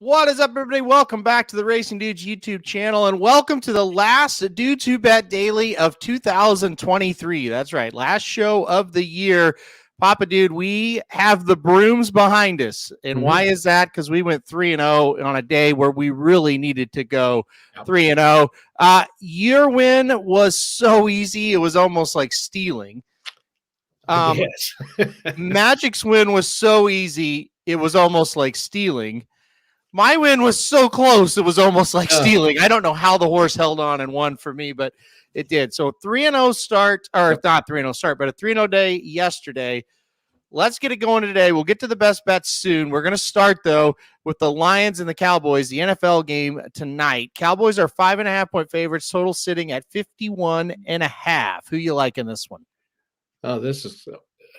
What is up, everybody? Welcome back to the Racing Dudes YouTube channel, and welcome to the last Dudes Who Bet Daily of 2023. That's right, last show of the year. Papa Dude, we have the brooms behind us. And why is that? Because we went 3-0 on a day where we really needed to go 3-0. Your win was so easy, it was almost like stealing. Yes. Magic's win was so easy, it was almost like stealing. My win was so close, it was almost like stealing. I don't know how the horse held on and won for me, but it did. So 3-0 start, or not 3-0 start, but a 3-0 day yesterday. Let's get it going today. We'll get to the best bets soon. We're going to start, though, with the Lions and the Cowboys, the NFL game tonight. Cowboys are 5.5-point favorites, total sitting at 51.5. Who you like in this one? Oh, this is,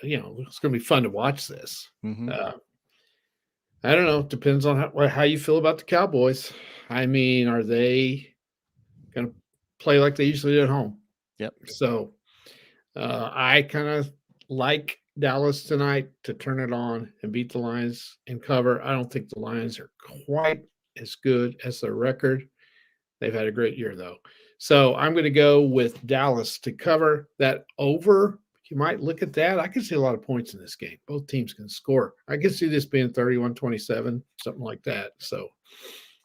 it's going to be fun to watch this. Mm-hmm. I don't know. It depends on how you feel about the Cowboys. I mean, are they going to play like they usually do at home? Yep. So I kind of like Dallas tonight to turn it on and beat the Lions and cover. I don't think the Lions are quite as good as their record. They've had a great year, though. So I'm going to go with Dallas to cover that over. You might look at that. I can see a lot of points in this game. Both teams can score. I can see this being 31-27, something like that. So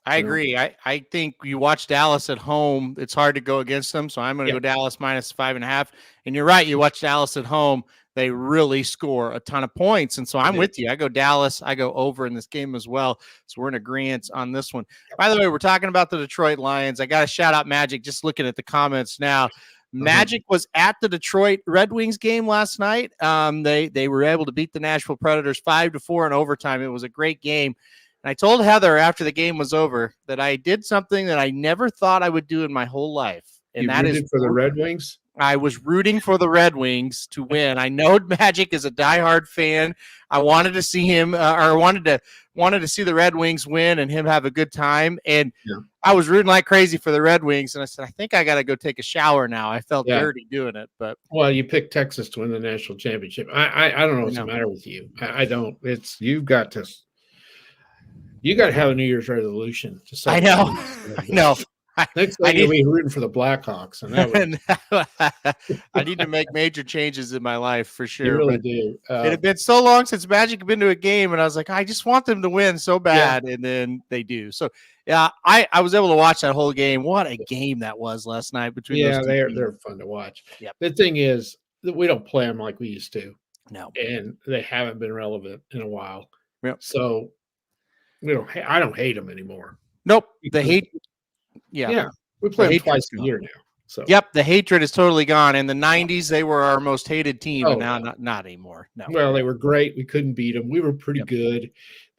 I agree. I think you watch Dallas at home, it's hard to go against them. So I'm going to go Dallas minus 5.5. And you're right. You watch Dallas at home, they really score a ton of points. And so I'm with you. I go Dallas. I go over in this game as well. So we're in agreement on this one. By the way, we're talking about the Detroit Lions. I got to shout out Magic, just looking at the comments now. Magic was at the Detroit Red Wings game last night. They were able to beat the Nashville Predators 5-4 in overtime. It was a great game. And I told Heather after the game was over that I did something that I never thought I would do in my whole life. And that is for the Red Wings. I was rooting for the Red Wings to win. I know Magic is a diehard fan. I wanted to see him, or wanted to see the Red Wings win and him have a good time. And I was rooting like crazy for the Red Wings. And I said, I think I got to go take a shower now. I felt dirty doing it. But you picked Texas to win the national championship. I don't know what's the matter with you. I don't. You've got to have a New Year's resolution. I know. I know. Next thing you'll be rooting for the Blackhawks, and I need to make major changes in my life for sure. You really do. It had been so long since Magic had been to a game, and I was like, I just want them to win so bad, and then they do. So, I was able to watch that whole game. What a game that was last night between those two teams. They're fun to watch. Yep. The thing is that we don't play them like we used to. No, and they haven't been relevant in a while. Yep. So I don't hate them anymore. Nope, the hate. Yeah, we play them twice a year now. So the hatred is totally gone. In the 90s, they were our most hated team, and now not anymore. No. Well, they were great. We couldn't beat them. We were pretty good.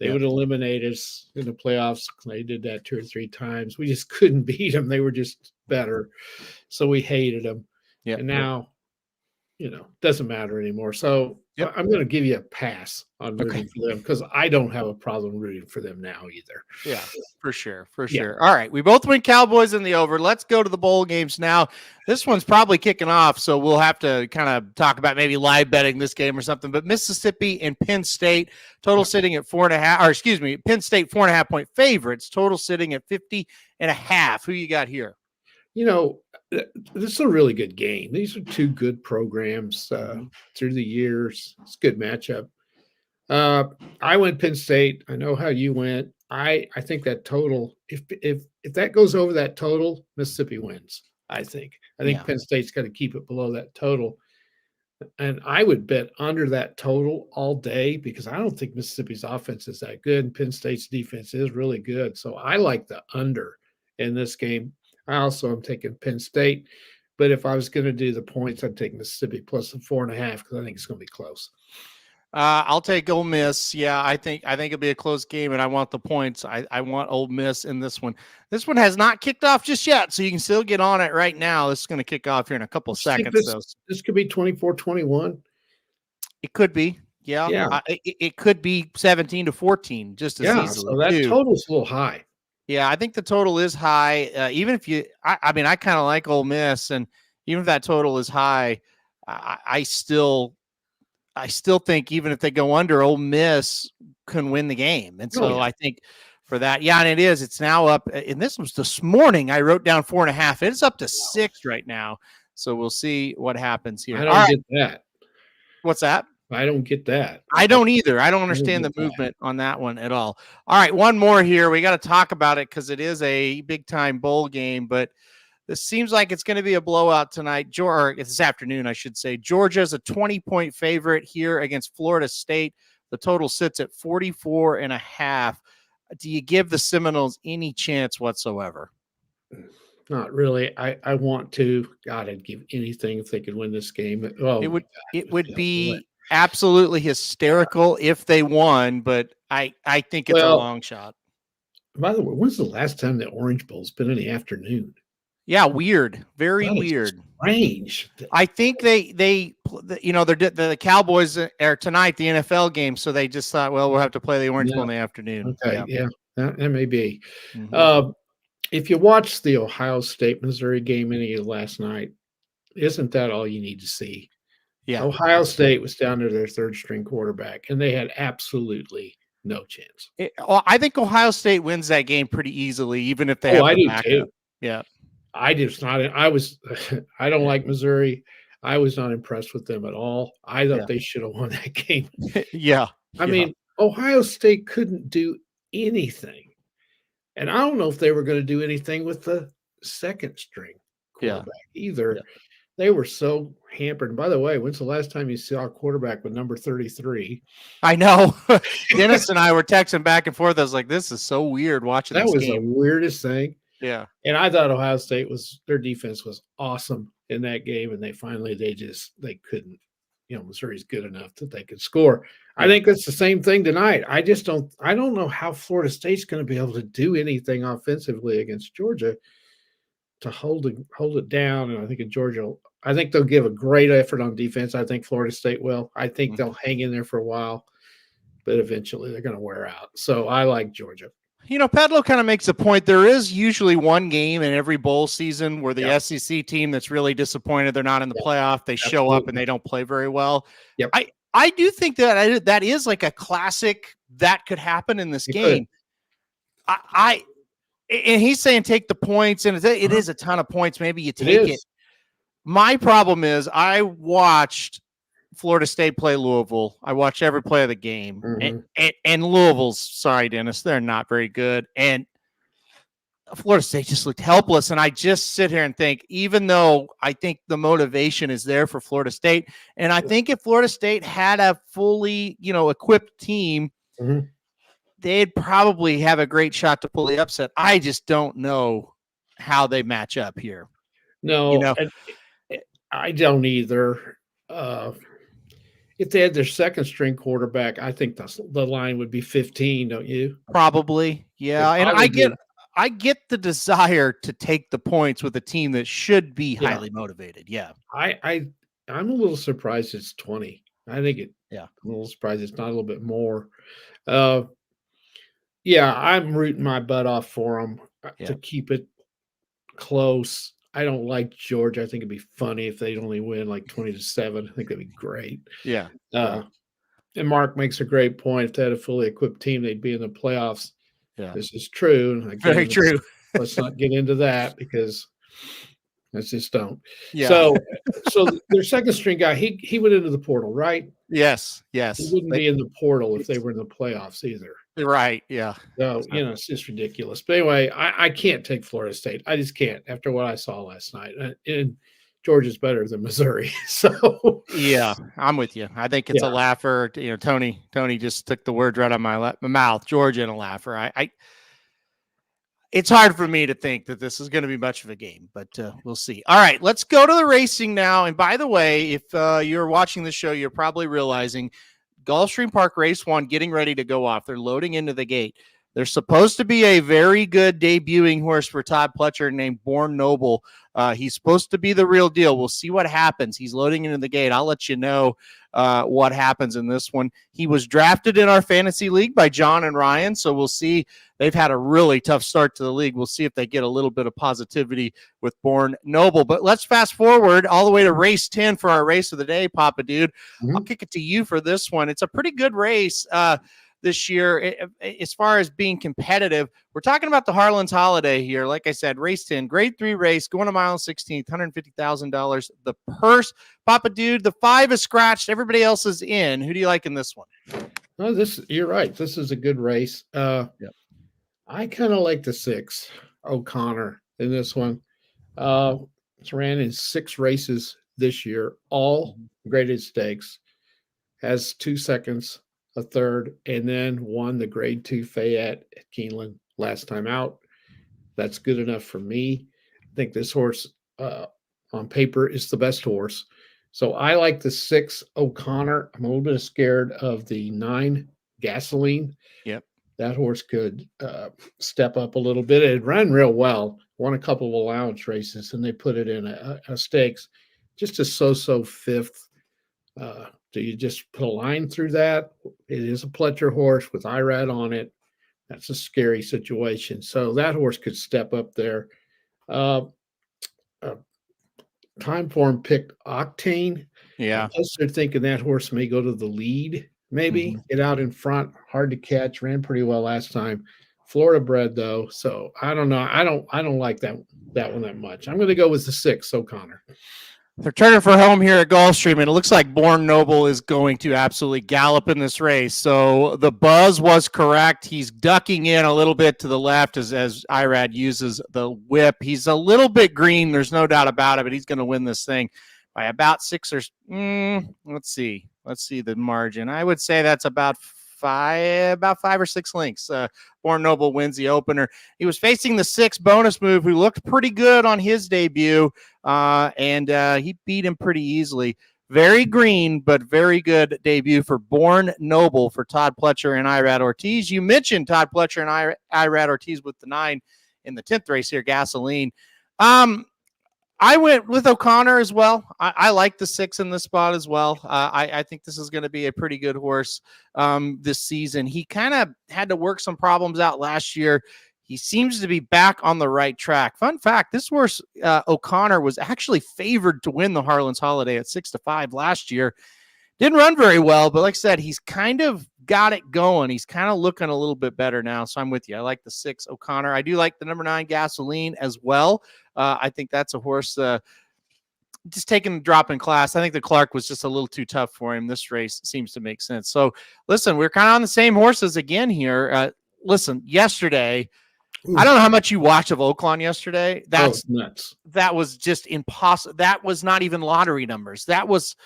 They would eliminate us in the playoffs. They did that 2 or 3 times. We just couldn't beat them. They were just better. So we hated them. And now, doesn't matter anymore. So I'm going to give you a pass on rooting for them because I don't have a problem rooting for them now either. Yeah, for sure. All right, we both went Cowboys in the over. Let's go to the bowl games now. This one's probably kicking off, so we'll have to kind of talk about maybe live betting this game or something. But Mississippi and Penn State, total sitting at 4.5, Penn State 4.5-point favorites, total sitting at 50.5. Who you got here? This is a really good game. These are two good programs through the years. It's a good matchup. I went Penn State. I know how you went. I think that total, if that goes over that total, Mississippi wins. I think Penn State's got to keep it below that total. And I would bet under that total all day because I don't think Mississippi's offense is that good and Penn State's defense is really good. So I like the under in this game. I also am taking Penn State, but if I was going to do the points, I'd take Mississippi plus the 4.5 because I think it's going to be close. I'll take Ole Miss. Yeah, I think it'll be a close game, and I want the points. I want Ole Miss in this one. This one has not kicked off just yet, so you can still get on it right now. This is going to kick off here in a couple of seconds. This could be 24-21. It could be. Yeah. It could be 17-14 just as easily. So that total's a little high. Yeah, I think the total is high. Even if I kind of like Ole Miss, and even if that total is high, I still think even if they go under, Ole Miss can win the game. And so I think for that. Yeah, and it is. It's now up. And this was this morning. I wrote down 4.5. It's up to 6 right now. So we'll see what happens here. I don't get that. What's that? I don't get that. I don't either. I don't understand the movement on that one at all. All right, one more here. We got to talk about it because it is a big-time bowl game, but this seems like it's going to be a blowout tonight. Or this afternoon, I should say. Georgia's a 20-point favorite here against Florida State. The total sits at 44.5. Do you give the Seminoles any chance whatsoever? Not really. I want to. God, I'd give anything if they could win this game. Oh, it would be absolutely hysterical if they won, but I think it's a long shot. By the way, when's the last time the Orange Bowl's been in the afternoon? Yeah, weird. Very weird. Strange. I think they you know, the Cowboys are tonight, the NFL game, so they just thought, well, we'll have to play the Orange Bowl in the afternoon. Okay, yeah, that may be. Mm-hmm. If you watched the Ohio State-Missouri game last night, isn't that all you need to see? Yeah. Ohio State was down to their third-string quarterback, and they had absolutely no chance. I think Ohio State wins that game pretty easily, even if they have the backup. Too. Yeah. I don't like Missouri. I was not impressed with them at all. I thought they should have won that game. I mean, Ohio State couldn't do anything. And I don't know if they were going to do anything with the second string quarterback either. Yeah. They were so hampered. And by the way, when's the last time you saw a quarterback with number 33? I know. Dennis and I were texting back and forth. I was like, this is so weird watching this game. That was the weirdest thing. Yeah. And I thought Ohio State their defense was awesome in that game. And they couldn't, Missouri's good enough that they could score. I think that's the same thing tonight. I don't know how Florida State's going to be able to do anything offensively against Georgia to hold it down. And I think I think they'll give a great effort on defense. I think Florida State will. I think they'll hang in there for a while, but eventually they're going to wear out. So I like Georgia. Pedlo kind of makes a point. There is usually one game in every bowl season where the SEC team that's really disappointed they're not in the playoff, they show up and they don't play very well. Yep. I do think that is like a classic that could happen in this game. And he's saying take the points, and it is a ton of points. Maybe you take it. My problem is I watched Florida State play Louisville. I watched every play of the game. And Louisville's, sorry, Dennis, they're not very good. And Florida State just looked helpless. And I just sit here and think, even though I think the motivation is there for Florida State, and I think if Florida State had a fully, equipped team, they'd probably have a great shot to pull the upset. I just don't know how they match up here. No, I don't either. If they had their second string quarterback, I think the line would be 15, don't you? Probably. Yeah. And I get the desire to take the points with a team that should be highly motivated. Yeah. I'm a little surprised it's 20. I think I'm a little surprised it's not a little bit more. I'm rooting my butt off for them to keep it close. I don't like Georgia. I think it'd be funny if they'd only win like 20-7. I think that'd be great. Yeah. And Mark makes a great point. If they had a fully equipped team, they'd be in the playoffs. Yeah. This is true. Very true. Let's not get into that because let's just don't. Yeah. So their second string guy, he went into the portal, right? Yes. He wouldn't be in the portal if they were in the playoffs either. Right. Yeah. So, it's just ridiculous. But anyway, I can't take Florida State. I just can't after what I saw last night. And Georgia's better than Missouri. So yeah, I'm with you. I think it's a laugher. Tony just took the words right out of my mouth. Georgia and a laugher. It's hard for me to think that this is going to be much of a game, but we'll see. All right, let's go to the racing now. And by the way, if you're watching the show, you're probably realizing Gulfstream Park Race 1 getting ready to go off. They're loading into the gate. There's supposed to be a very good debuting horse for Todd Pletcher named Born Noble. He's supposed to be the real deal. We'll see what happens. He's loading into the gate. I'll let you know what happens in this one. He was drafted in our fantasy league by John and Ryan, so we'll see. They've had a really tough start to the league. We'll see if they get a little bit of positivity with Born Noble. But let's fast forward all the way to race 10 for our race of the day, Papa Dude. I'll kick it to you for this one. It's a pretty good race. this year. As far as being competitive, we're talking about the Harlan's Holiday here. Like I said, race 10, grade 3 race, going a mile and 16th, $150,000. The purse, Papa Dude, the 5 is scratched. Everybody else is in. Who do you like in this one? Oh, you're right. This is a good race. Yep. I kind of like the 6, O'Connor, in this one. It's ran in 6 races this year, all graded stakes. Has 2 seconds, a third, and then won the grade 2 Fayette at Keeneland last time out. That's good enough for me. I think this horse on paper is the best horse. So I like the 6 O'Connor. I'm a little bit scared of the 9 Gasoline. Yep. That horse could step up a little bit. It ran real well, won a couple of allowance races, and they put it in a stakes. Just a so-so 5th. Do you just put a line through that? It is a Pletcher horse with IRAD on it. That's a scary situation. So that horse could step up there. Time Form picked Octane. Yeah. Plus they're thinking that horse may go to the lead, maybe get out in front. Hard to catch. Ran pretty well last time. Florida bred though, so I don't know. I don't like that one that much. I'm going to go with the 6 O'Connor. They're turning for home here at Gulfstream, and it looks like Born Noble is going to absolutely gallop in this race. So the buzz was correct. He's ducking in a little bit to the left as Irad uses the whip. He's a little bit green. There's no doubt about it, but he's going to win this thing by about 6 or let's see the margin. I would say that's about 5 or 6 lengths. Born Noble wins the opener. He was facing the 6 bonus move, who looked pretty good on his debut, and he beat him pretty easily. Very green, but very good debut for Born Noble for Todd Pletcher and Irad Ortiz. You mentioned Todd Pletcher and Irad Ortiz with the 9 in the 10th race here, Gasoline. I went with O'Connor as well. I like the 6 in this spot as well. I think this is going to be a pretty good horse this season. He kind of had to work some problems out last year. He seems to be back on the right track. Fun fact, this horse, O'Connor, was actually favored to win the Harlan's Holiday at 6-5 last year. Didn't run very well, but like I said, he's kind of got it going. He's kind of looking a little bit better now, so I'm with you. I like the 6 O'Connor. I do like the number 9 Gasoline as well. I think that's a horse just taking a drop in class. I think the Clark was just a little too tough for him. This race seems to make sense. So, listen, we're kind of on the same horses again here. Listen, yesterday, I don't know how much you watched of Oaklawn yesterday. That's nuts. That was just impossible. That was not even lottery numbers. That was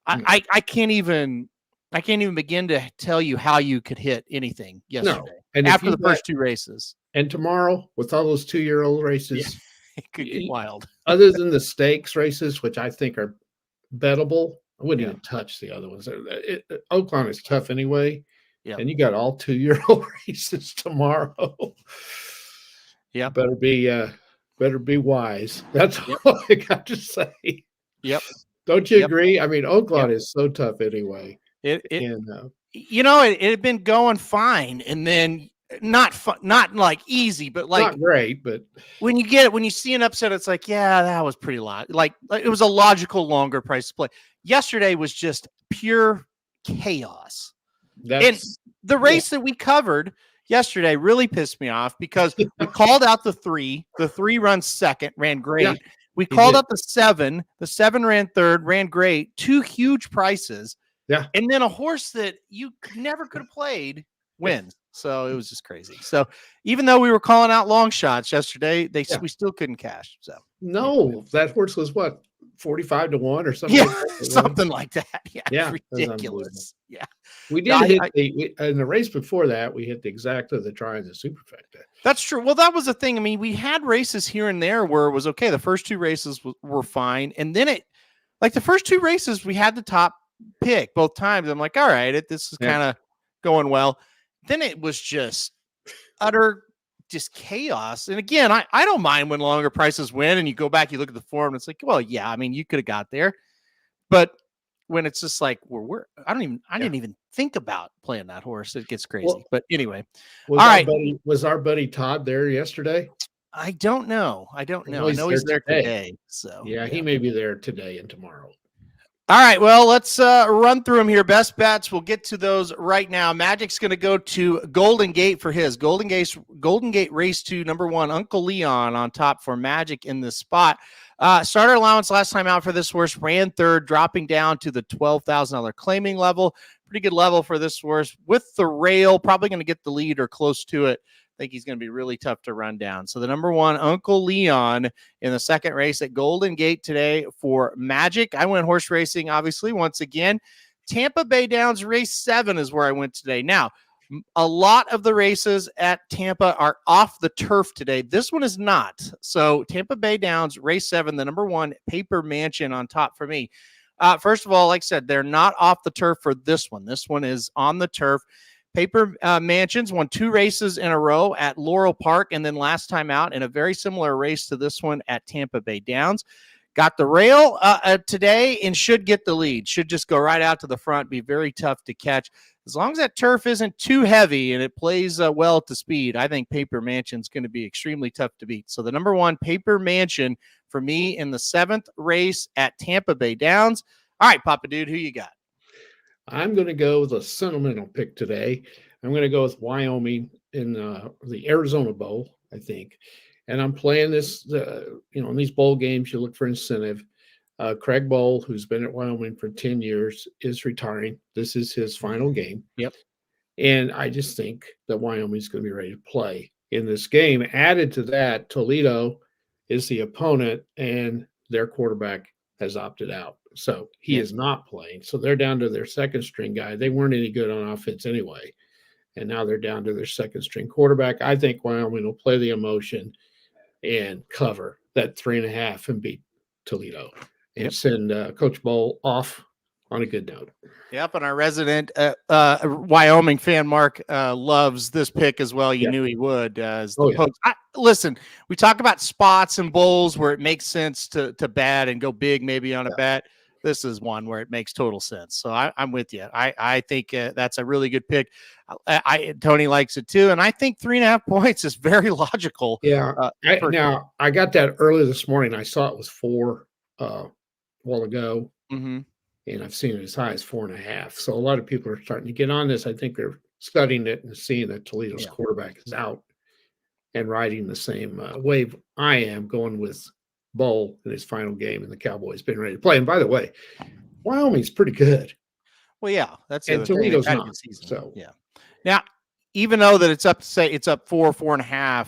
I can't even begin to tell you how you could hit anything yesterday. No. And after the first 2 races. And tomorrow, with all those 2-year-old races, it could get wild. Other than the stakes races, which I think are bettable, I wouldn't even touch the other ones. Oaklawn is tough anyway. Yeah. And you got all 2-year-old races tomorrow. Yeah. Better be wise. That's all I got to say. Yep. Don't you agree? I mean, Oaklawn is so tough anyway. It had been going fine, and then not like easy, but like not great. But when you see an upset, it's like, yeah, that was pretty lot. Like it was a logical, longer price to play. Yesterday was just pure chaos. And the race that we covered yesterday really pissed me off because we called out the 3. The 3 runs second, ran great. Yeah, we called out the 7. The 7 ran third, ran great. 2 huge prices. Yeah. And then a horse that you never could have played wins. So it was just crazy. So even though we were calling out long shots yesterday, we still couldn't cash. So no, that horse was what, 45 to 1 or something? Yeah, something like that. Yeah, ridiculous. Yeah, we did in the race before that. We hit the exacta, the try, and the superfecta. That's true. Well, that was the thing. I mean, we had races here and there where it was okay. The first 2 races were fine, and then the first 2 races we had the top pick both times. I'm like, all right, this is kind of going well. Then it was just utter chaos. And again, I don't mind when longer prices win and you go back, you look at the form, and it's like, well, yeah, I mean, you could have got there. But when it's just like, I didn't even think about playing that horse. It gets crazy. Well, but anyway, was our buddy Todd there yesterday? I don't know. I know he's there today. So yeah, he may be there today and tomorrow. All right, well, let's run through them here. Best bets, we'll get to those right now. Magic's going to go to Golden Gate for his. Golden Gate race to number 1, Uncle Leon on top for Magic in this spot. Starter allowance last time out for this horse ran third, dropping down to the $12,000 claiming level. Pretty good level for this horse. With the rail, probably going to get the lead or close to it. I think he's going to be really tough to run down. So the number 1, Uncle Leon, in the second race at Golden Gate today for Magic. I went horse racing, obviously, once again. Tampa Bay Downs race 7 is where I went today. Now, a lot of the races at Tampa are off the turf today. This one is not. So Tampa Bay Downs race 7, the number 1, Paper Mansion on top for me. First of all, like I said, they're not off the turf for this one. This one is on the turf. Paper Mansions won 2 races in a row at Laurel Park, and then last time out in a very similar race to this one at Tampa Bay Downs. Got the rail today and should get the lead. Should just go right out to the front, be very tough to catch. As long as that turf isn't too heavy and it plays well to speed, I think Paper Mansion's going to be extremely tough to beat. So the number 1, Paper Mansion, for me in the 7th race at Tampa Bay Downs. All right, Papa Dude, who you got? I'm going to go with a sentimental pick today. I'm going to go with Wyoming in the Arizona Bowl, I think. And I'm playing this, in these bowl games, you look for incentive. Craig Bowl, who's been at Wyoming for 10 years, is retiring. This is his final game. Yep. And I just think that Wyoming's going to be ready to play in this game. Added to that, Toledo is the opponent, and their quarterback has opted out. So he is not playing. So they're down to their second string guy. They weren't any good on offense anyway. And now they're down to their second string quarterback. I think Wyoming will play the emotion and cover that 3.5 and beat Toledo and send Coach Bowl off on a good note. Yep, and our resident Wyoming fan, Mark, loves this pick as well. You knew he would. Listen, we talk about spots and bowls where it makes sense to bet and go big maybe on a bet. This is one where it makes total sense. So I'm with you. I think that's a really good pick. Tony likes it too. And I think 3.5 points is very logical. Yeah. I got that early this morning. I saw it was 4 a while ago. Mm-hmm. And I've seen it as high as 4.5. So a lot of people are starting to get on this. I think they're studying it and seeing that Toledo's quarterback is out and riding the same wave I am, going with Bowl in his final game, and the Cowboys been ready to play. And by the way, Wyoming's pretty good. Well, yeah, that's and Toledo's not. So yeah. Now, even though that it's up 4.5,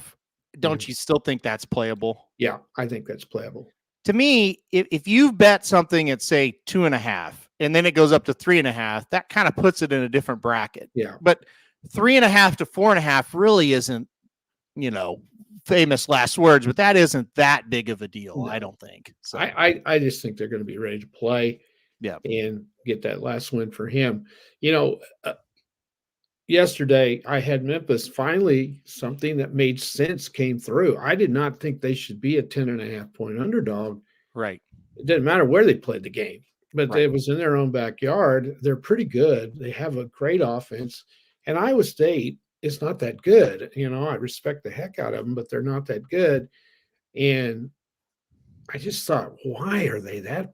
don't you still think that's playable? Yeah, I think that's playable. To me, if you bet something at say 2.5 and then it goes up to 3.5, that kind of puts it in a different bracket. Yeah. But 3.5 to 4.5 really isn't, famous last words, but that isn't that big of a deal. No. I don't think. So I just think they're going to be ready to play. Yeah. And get that last win for him. Yesterday I had Memphis. Finally, something that made sense came through. I did not think they should be a 10.5 point underdog. Right. It didn't matter where they played the game, but it was in their own backyard. They're pretty good. They have a great offense, and Iowa State is not that good. I respect the heck out of them, but they're not that good. And I just thought, why are they that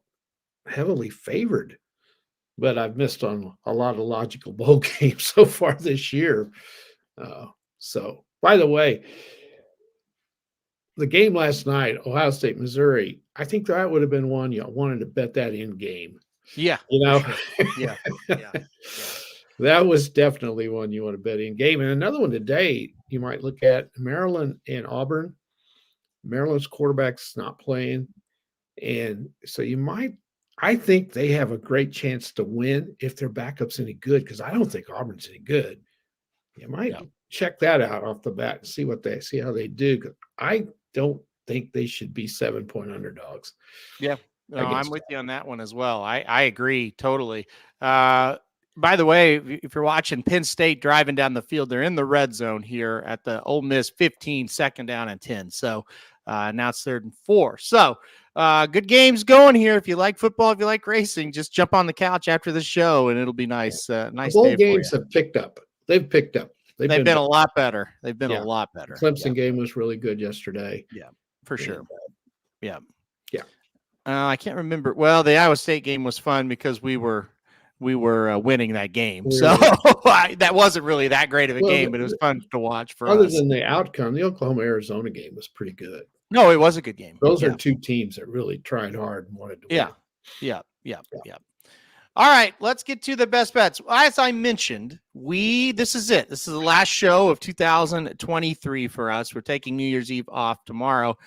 heavily favored? But I've missed on a lot of logical bowl games so far this year. So, by the way, the game last night, Ohio State, Missouri, I think that would have been one you wanted to bet that in game. Yeah. Sure. Yeah. That was definitely one you want to bet in game. And another one today, you might look at Maryland and Auburn. Maryland's quarterback's not playing. And so I think they have a great chance to win if their backup's any good, because I don't think Auburn's any good. You might check that out off the bat and see how they do. Because I don't think they should be 7-point underdogs. Yeah, no, I'm with you on that one as well. I agree totally. By the way, if you're watching Penn State driving down the field, they're in the red zone here at the Ole Miss 15, 2nd down and 10. So now it's 3rd and 4. So good games going here. If you like football, if you like racing, just jump on the couch after the show and it'll be nice. Nice. The bowl games have picked up. They've picked up. They've been a lot better. They've been a lot better. Clemson game was really good yesterday. Yeah, for sure. Yeah. I can't remember. Well, the Iowa State game was fun because we were winning that game. So that wasn't really that great of a game, but it was fun to watch for us. Other than the outcome, the Oklahoma-Arizona game was pretty good. No, it was a good game. Those are two teams that really tried hard and wanted to win. Yeah. All right, let's get to the best bets. As I mentioned, this is it. This is the last show of 2023 for us. We're taking New Year's Eve off tomorrow.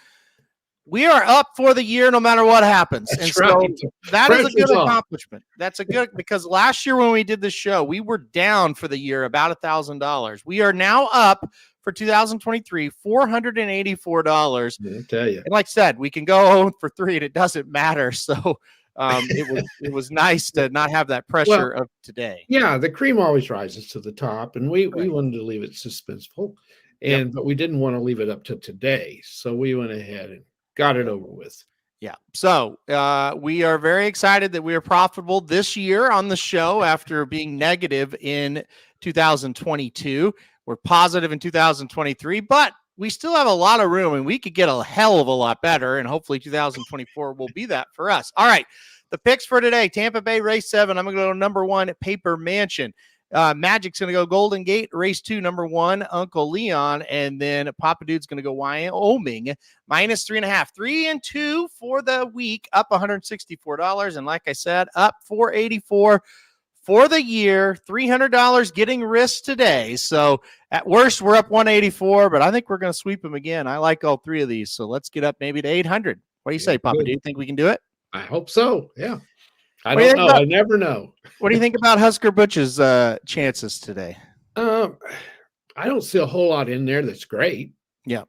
We are up for the year no matter what happens. That's and so right. that is a good accomplishment. That's a good, because last year when we did this show, we were down for the year about $1,000. We are now up for 2023, $484. I tell you. And like I said, we can go for 3 and it doesn't matter. So it was nice to not have that pressure of today. Yeah, the cream always rises to the top, and we wanted to leave it suspenseful, but we didn't want to leave it up to today. So we went ahead and got it over with. Yeah. So we are very excited that we are profitable this year on the show after being negative in 2022. We're positive in 2023, but we still have a lot of room and we could get a hell of a lot better. And hopefully 2024 will be that for us. All right. The picks for today, Tampa Bay race 7. I'm going to go number 1 at Paper Mansion. Magic's going to go Golden Gate, race 2, number 1, Uncle Leon, and then Papa Dude's going to go Wyoming, minus 3.5, 3 and 2 for the week, up $164. And like I said, up $484 for the year, $300 getting risked today. So at worst, we're up $184, but I think we're going to sweep them again. I like all 3 of these. So let's get up maybe to $800. What do you say, Papa? Do you think we can do it? I hope so. Yeah. I don't know. I never know. What do you think about Husker Butch's chances today? I don't see a whole lot in there that's great. Yeah.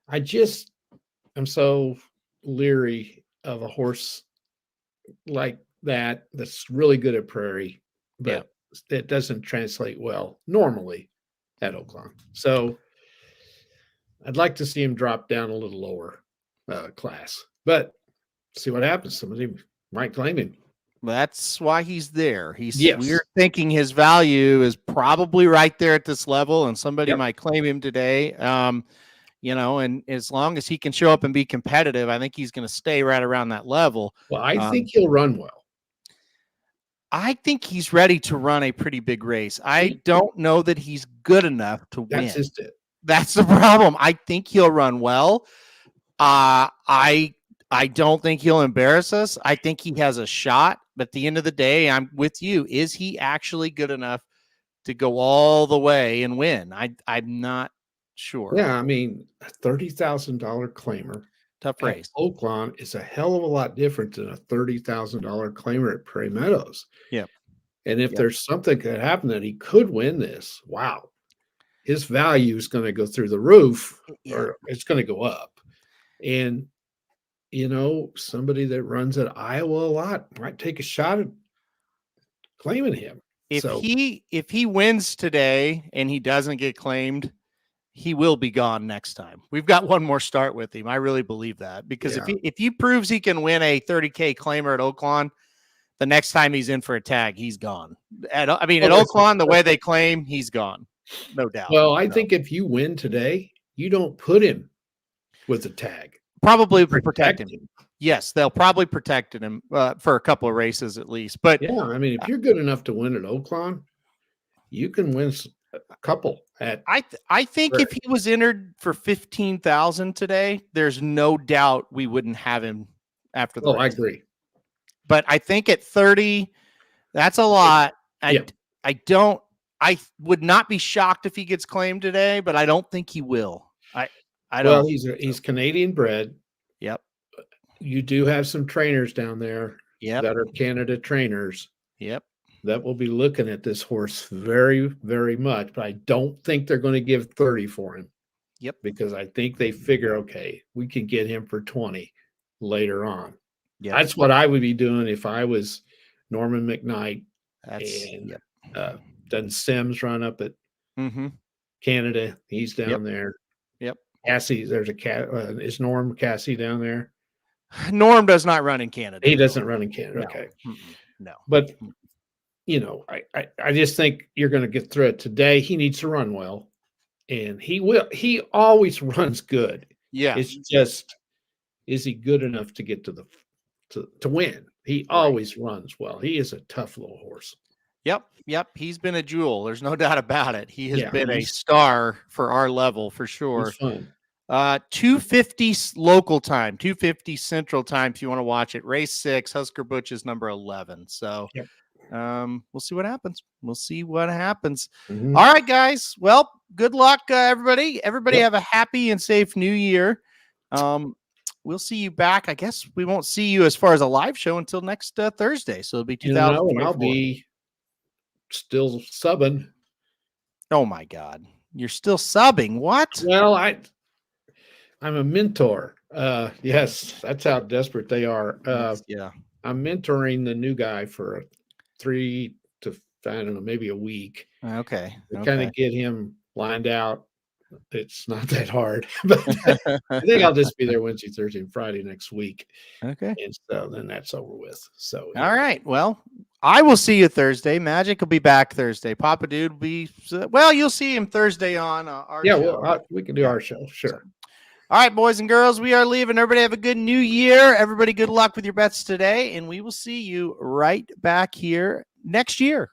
I'm so leery of a horse like that's really good at prairie, but it doesn't translate well normally at Oakland. So I'd like to see him drop down a little lower class, but see what happens. Somebody might claim him. That's why he's there. We're thinking his value is probably right there at this level, and somebody might claim him today. And as long as he can show up and be competitive, I think he's going to stay right around that level. Well, I think he'll run well. I think he's ready to run a pretty big race. I don't know that he's good enough to win. That's just it. That's the problem. I think he'll run well. I don't think he'll embarrass us. I think he has a shot. But at the end of the day, I'm with you. Is he actually good enough to go all the way and win? I'm not sure. Yeah, I mean, a $30,000 claimer. Tough race. Oakland is a hell of a lot different than a $30,000 claimer at Prairie Meadows. Yeah. And if there's something that happened that he could win this, wow, his value is going to go through the roof, or it's going to go up. And somebody that runs at Iowa a lot might take a shot at claiming him. If he wins today and he doesn't get claimed, he will be gone next time. We've got one more start with him. I really believe that, because if he proves he can win a 30K claimer at Oakland, the next time he's in for a tag, he's gone. At Oakland, the way they claim, he's gone. No doubt. Well, I think if you win today, you don't put him with a tag. Probably protect him. Yes, they'll probably protect him for a couple of races at least. But yeah, I mean, if you're good enough to win at Oakland, you can win a couple. I think if he was entered for 15,000 today, there's no doubt we wouldn't have him after the race. I agree. But I think at 30, that's a lot. I would not be shocked if he gets claimed today, but I don't think he will. I don't. Well, he's Canadian bred. Yep. You do have some trainers down there that are Canada trainers. Yep. That will be looking at this horse very, very much. But I don't think they're going to give 30 for him. Yep. Because I think they figure, okay, we can get him for 20 later on. Yeah. That's what I would be doing if I was Norman McKnight done Sims run up at Canada. He's down there. Yep. Cassie, there's a cat. Is Norm Cassie down there? Norm does not run in Canada. He doesn't run in Canada. No. Okay. No. But, I just think you're going to get through it today. He needs to run well, and he will. He always runs good. Yeah. It's just, is he good enough to get to win? He always runs well. He is a tough little horse. Yep. He's been a jewel. There's no doubt about it. He has been a star for our level for sure. He's fun. 250 local time, 250 Central time. If you want to watch it, race 6, Husker Butch is number 11. So, we'll see what happens. Mm-hmm. All right, guys. Well, good luck, everybody. Everybody have a happy and safe new year. We'll see you back. I guess we won't see you as far as a live show until next Thursday. So it'll be 2024. And I'll be still subbing. Oh my God. You're still subbing. What? Well, I'm a mentor. Yes, that's how desperate they are. I'm mentoring the new guy for 3 to, I don't know, maybe a week. Okay. To kind of get him lined out. It's not that hard, but I think I'll just be there Wednesday, Thursday, and Friday next week. Okay. And so then that's over with. So, all right. Well, I will see you Thursday. Magic will be back Thursday. Papa Dude will be, well, you'll see him Thursday on our show. Well, we can do our show. Sure. All right, boys and girls, we are leaving. Everybody have a good new year. Everybody, good luck with your bets today, and we will see you right back here next year.